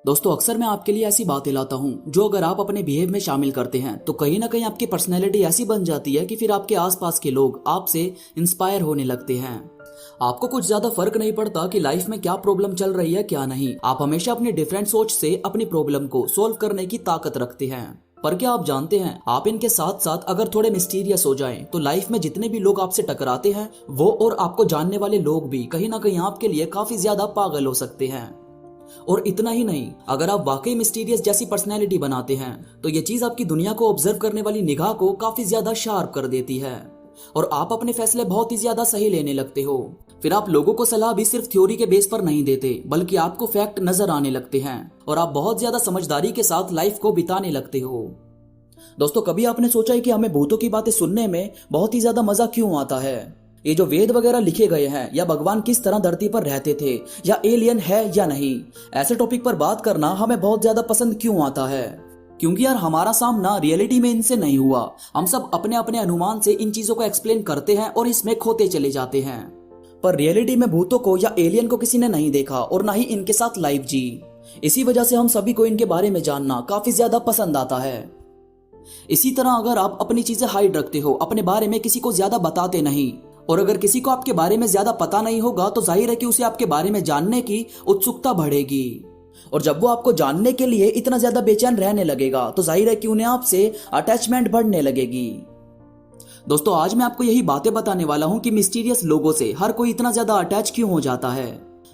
दोस्तों अक्सर मैं आपके लिए ऐसी बातें लाता हूं जो अगर आप अपने बिहेव में शामिल करते हैं तो कहीं ना कहीं आपकी पर्सनैलिटी ऐसी बन जाती है कि फिर आपके आसपास के लोग आपसे इंस्पायर होने लगते हैं। आपको कुछ ज्यादा फर्क नहीं पड़ता कि लाइफ में क्या प्रॉब्लम चल रही है क्या नहीं, आप हमेशा अपनी डिफरेंट सोच से अपनी प्रॉब्लम को सोल्व करने की ताकत रखते हैं। पर क्या आप जानते हैं, आप इनके साथ साथ अगर थोड़े मिस्टीरियस हो जाएं तो लाइफ में जितने भी लोग आपसे टकराते हैं वो और आपको जानने वाले लोग भी कहीं ना कहीं आपके लिए काफी ज्यादा पागल हो सकते हैं। और इतना ही नहीं, अगर आप वाकई मिस्टीरियस जैसी पर्सनैलिटी बनाते हैं तो ये चीज आपकी दुनिया को ऑब्जर्व करने वाली निगाह को काफी ज्यादा शार्प कर देती है और आप अपने फैसले बहुत ही ज्यादा सही लेने लगते हो। फिर आप लोगों को सलाह भी सिर्फ थ्योरी के बेस पर नहीं देते बल्कि आपको फैक्ट नजर आने लगते हैं और आप बहुत ज्यादा समझदारी के साथ लाइफ को बिताने लगते हो। दोस्तों कभी आपने सोचा है कि हमें भूतों की बातें सुनने में बहुत ही ज्यादा मजा क्यों आता है? ये जो वेद वगैरह लिखे गए हैं या भगवान किस तरह धरती पर रहते थे या एलियन है या नहीं, ऐसे टॉपिक पर बात करना हमें बहुत ज्यादा पसंद क्यों आता है? क्योंकि यार हमारा सामना रियलिटी में इनसे नहीं हुआ। हम सब अपने अपने अनुमान से इन चीजों को एक्सप्लेन करते हैं और इसमें खोते चले जाते हैं। पर रियलिटी में भूतों को या एलियन को किसी ने नहीं देखा और ना ही इनके साथ लाइफ जी। इसी वजह से हम सभी को इनके बारे में जानना काफी ज्यादा पसंद आता है। इसी तरह अगर आप अपनी चीजें हाइड रखते हो, अपने बारे में किसी को ज्यादा बताते नहीं, और अगर किसी को आपके बारे में ज्यादा पता नहीं होगा तो जाहिर है कि उसे आपके बारे में जानने की उत्सुकता बढ़ेगी। और जब वो आपको जानने के लिए इतना ज्यादा बेचैन रहने लगेगा तो जाहिर है कि उन्हें आपसे अटैचमेंट बढ़ने लगेगी। दोस्तों आज मैं आपको यही बातें बताने वाला हूं कि मिस्टीरियस लोगों से हर कोई इतना ज्यादा अटैच क्यों हो जाता है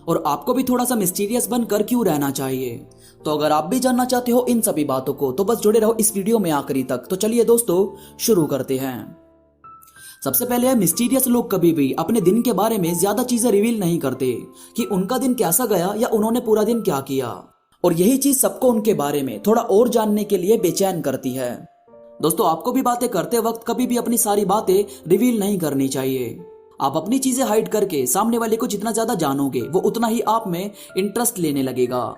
और आपको भी थोड़ा सा मिस्टीरियस बनकर क्यों रहना चाहिए। तो अगर आप भी जानना चाहते हो इन सभी बातों को तो बस जुड़े रहो इस वीडियो में आखिरी तक। तो चलिए दोस्तों शुरू करते हैं। सबसे पहले है, मिस्टीरियस लोग कभी भी अपने दिन के बारे में ज्यादा चीजें रिवील नहीं करते कि उनका दिन कैसा गया या उन्होंने पूरा दिन क्या किया, और यही चीज सबको उनके बारे में थोड़ा और जानने के लिए बेचैन करती है। दोस्तों आपको भी बातें करते वक्त कभी भी अपनी सारी बातें रिवील नहीं करनी चाहिए। आप अपनी चीजें हाइड करके सामने वाले को जितना ज्यादा जानोगे वो उतना ही आप में इंटरेस्ट लेने लगेगा।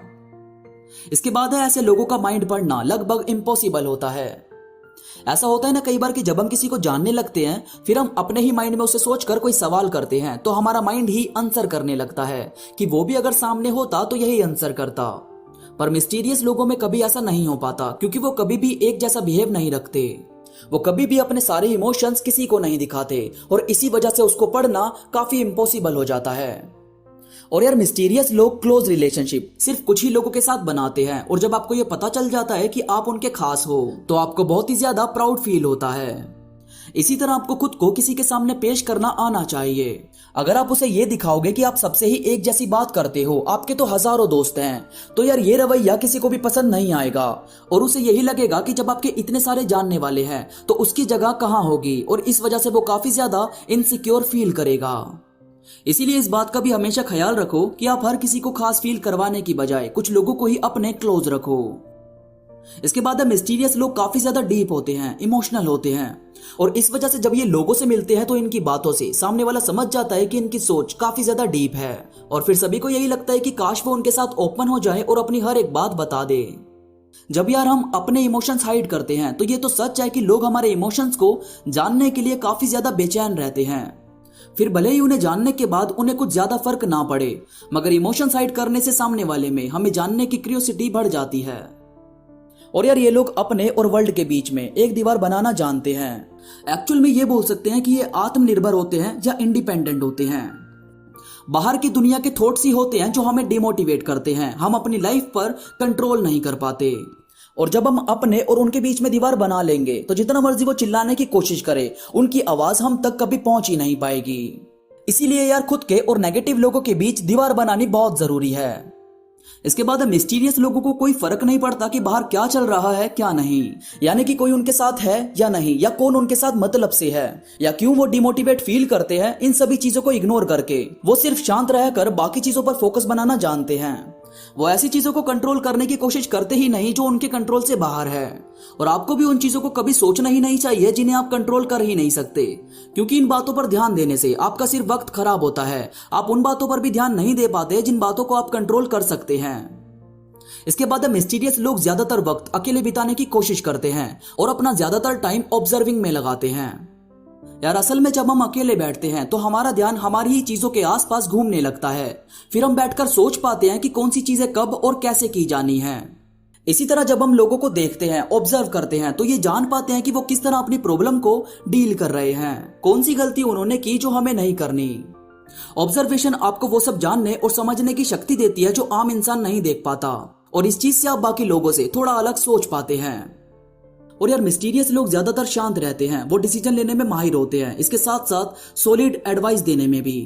इसके बाद है, ऐसे लोगों का माइंड पढ़ना लगभग इम्पॉसिबल होता है। ऐसा होता है ना कई बार कि जब हम किसी को जानने लगते हैं फिर हम अपने ही माइंड में उसे सोचकर कोई सवाल करते हैं तो हमारा माइंड ही आंसर करने लगता है कि वो भी अगर सामने होता तो यही आंसर करता। पर मिस्टीरियस लोगों में कभी ऐसा नहीं हो पाता क्योंकि वो कभी भी एक जैसा बिहेव नहीं रखते। वो कभी भी अपने सारे इमोशंस किसी को नहीं दिखाते और इसी वजह से उसको पढ़ना काफी इम्पॉसिबल हो जाता है। और यार मिस्टीरियस लोग क्लोज रिलेशनशिप सिर्फ कुछ ही लोगों के साथ बनाते हैं और जब आपको ये पता चल जाता है कि आप उनके खास हो तो आपको बहुत ही ज्यादा प्राउड फील होता है। इसी तरह आपको खुद को किसी के सामने पेश करना आना चाहिए। अगर आप उसे ये दिखाओगे कि आप सबसे ही एक जैसी बात करते हो, आपके तो हजारों दोस्त हैं, तो यार ये रवैया किसी को भी पसंद नहीं आएगा और उसे यही लगेगा कि जब आपके इतने सारे जानने वाले हैं तो उसकी जगह कहाँ होगी, और इस वजह से वो काफी ज्यादा इनसिक्योर फील करेगा। इसीलिए इस बात का भी हमेशा ख्याल रखो कि आप हर किसी को खास फील करवाने की बजाय कुछ लोगों को ही अपने क्लोज रखो। इसके बाद मिस्टीरियस लोग काफी ज्यादा डीप होते हैं, इमोशनल होते हैं, और इस वजह से जब ये लोगों से मिलते हैं तो इनकी बातों से सामने वाला समझ जाता है कि इनकी सोच काफी ज्यादा डीप है और फिर सभी को यही लगता है कि काश वो उनके साथ ओपन हो जाए और अपनी हर एक बात बता दे। जब यार हम अपने इमोशंस हाइड करते हैं तो ये तो सच है कि लोग हमारे इमोशंस को जानने के लिए काफी ज्यादा बेचैन रहते हैं। फिर भले ही उन्हें जानने के बाद उन्हें कुछ ज्यादा फर्क ना पड़े, मगर इमोशंस हाइड करने से सामने वाले में हमें जानने की क्यूरियोसिटी बढ़ जाती है। और यार ये लोग अपने और वर्ल्ड के बीच में एक दीवार बनाना जानते हैं। एक्चुअल में ये बोल सकते हैं कि ये आत्मनिर्भर होते हैं या इंडिपेंडेंट होते हैं। बाहर की दुनिया के थॉट्स ही होते हैं जो हमें डिमोटिवेट करते हैं, हम अपनी लाइफ पर कंट्रोल नहीं कर पाते। और जब हम अपने और उनके बीच में दीवार बना लेंगे तो जितना मर्जी वो चिल्लाने की कोशिश करे उनकी आवाज हम तक कभी पहुंच ही नहीं पाएगी। इसीलिए यार खुद के और नेगेटिव लोगों के बीच दीवार बनानी बहुत जरूरी है। इसके बाद मिस्टीरियस लोगों को कोई फर्क नहीं पड़ता कि बाहर क्या चल रहा है क्या नहीं, यानी कि कोई उनके साथ है या नहीं, या कौन उनके साथ मतलब से है, या क्यों वो डिमोटिवेट फील करते हैं। इन सभी चीजों को इग्नोर करके वो सिर्फ शांत रहकर बाकी चीजों पर फोकस बनाना जानते हैं। वो ऐसी चीजों को कंट्रोल करने की कोशिश करते ही नहीं जो उनके कंट्रोल से बाहर है, और आपको भी उन चीजों को कभी सोचना ही नहीं चाहिए जिन्हें आप कंट्रोल कर ही नहीं सकते, क्योंकि इन बातों पर ध्यान देने से आपका सिर्फ वक्त खराब होता है। आप उन बातों पर भी ध्यान नहीं दे पाते जिन बातों को आप कंट्रोल कर सकते हैं। इसके बाद मिस्टीरियस लोग ज्यादातर वक्त अकेले बिताने की कोशिश करते हैं और अपना ज्यादातर टाइम ऑब्जर्विंग में लगाते हैं। यार असल में जब हम अकेले बैठते हैं तो हमारा ध्यान हमारी ही चीजों के आसपास घूमने लगता है। फिर हम बैठकर सोच पाते हैं कि कौन सी चीजें कब और कैसे की जानी है। इसी तरह जब हम लोगों को देखते हैं, ऑब्जर्व करते हैं, तो ये जान पाते हैं कि वो किस तरह अपनी प्रॉब्लम को डील कर रहे हैं, कौन सी गलती उन्होंने की जो हमें नहीं करनी। ऑब्जर्वेशन आपको वो सब जानने और समझने की शक्ति देती है जो आम इंसान नहीं देख पाता, और इस चीज से आप बाकी लोगों से थोड़ा अलग सोच पाते हैं। और यार मिस्टीरियस लोग ज्यादातर शांत रहते हैं, वो डिसीजन लेने में माहिर होते हैं, इसके साथ साथ सॉलिड एडवाइस देने में भी।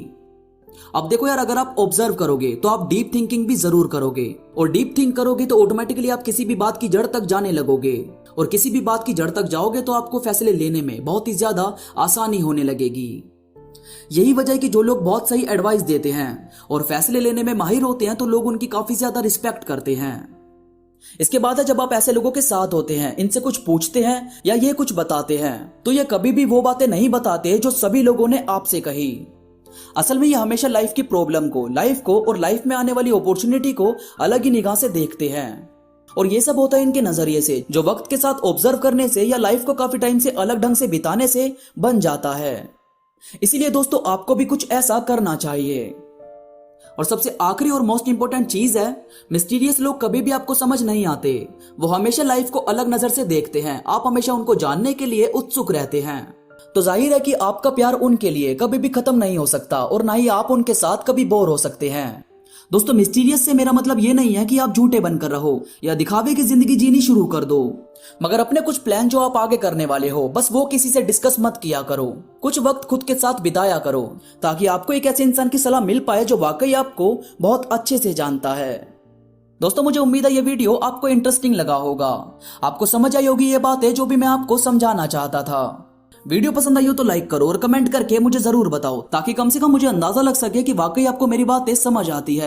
अब देखो यार, अगर आप ऑब्जर्व करोगे तो आप डीप थिंकिंग भी जरूर करोगे, और डीप थिंक करोगे तो ऑटोमेटिकली आप किसी भी बात की जड़ तक जाने लगोगे, और किसी भी बात की जड़ तक जाओगे तो आपको फैसले लेने में बहुत ही ज्यादा आसानी होने लगेगी। यही वजह है कि जो लोग बहुत सही एडवाइस देते हैं और फैसले लेने में माहिर होते हैं तो लोग उनकी काफी ज्यादा रिस्पेक्ट करते हैं। इसके बाद है जब आप ऐसे लोगों के साथ होते हैं, इनसे कुछ पूछते हैं या ये कुछ बताते हैं, तो ये कभी भी वो बातें नहीं बताते जो सभी लोगों ने आपसे कही। असल में ये हमेशा लाइफ की प्रॉब्लम को, लाइफ को और लाइफ में आने वाली अपॉर्चुनिटी को अलग ही निगाह से देखते हैं। और ये सब होता है इनके नजरिए से, जो वक्त के साथ ऑब्जर्व करने से या लाइफ को काफी टाइम से अलग ढंग से बिताने से बन जाता है। इसीलिए दोस्तों, आपको भी कुछ ऐसा करना चाहिए। और सबसे आखिरी और मोस्ट इंपोर्टेंट चीज है, मिस्टीरियस लोग कभी भी आपको समझ नहीं आते। वो हमेशा लाइफ को अलग नजर से देखते हैं, आप हमेशा उनको जानने के लिए उत्सुक रहते हैं। तो जाहिर है कि आपका प्यार उनके लिए कभी भी खत्म नहीं हो सकता, और ना ही आप उनके साथ कभी बोर हो सकते हैं। दोस्तों, मिस्टीरियस से मेरा मतलब ये नहीं है कि आप झूठे बनकर रहो या दिखावे की जिंदगी जीनी शुरू कर दो, मगर अपने कुछ प्लान जो आप आगे करने वाले हो, बस वो किसी से डिस्कस मत किया करो। कुछ वक्त खुद के साथ बिताया करो, ताकि आपको एक ऐसे इंसान की सलाह मिल पाए जो वाकई आपको बहुत अच्छे से जानता है। दोस्तों, मुझे उम्मीद है ये वीडियो आपको इंटरेस्टिंग लगा होगा, आपको समझ आई होगी ये बातें जो भी मैं आपको समझाना चाहता था। वीडियो पसंद आई हो तो लाइक करो और कमेंट करके मुझे जरूर बताओ, ताकि कम से कम मुझे अंदाजा लग सके कि वाकई आपको मेरी बातें समझ आती है।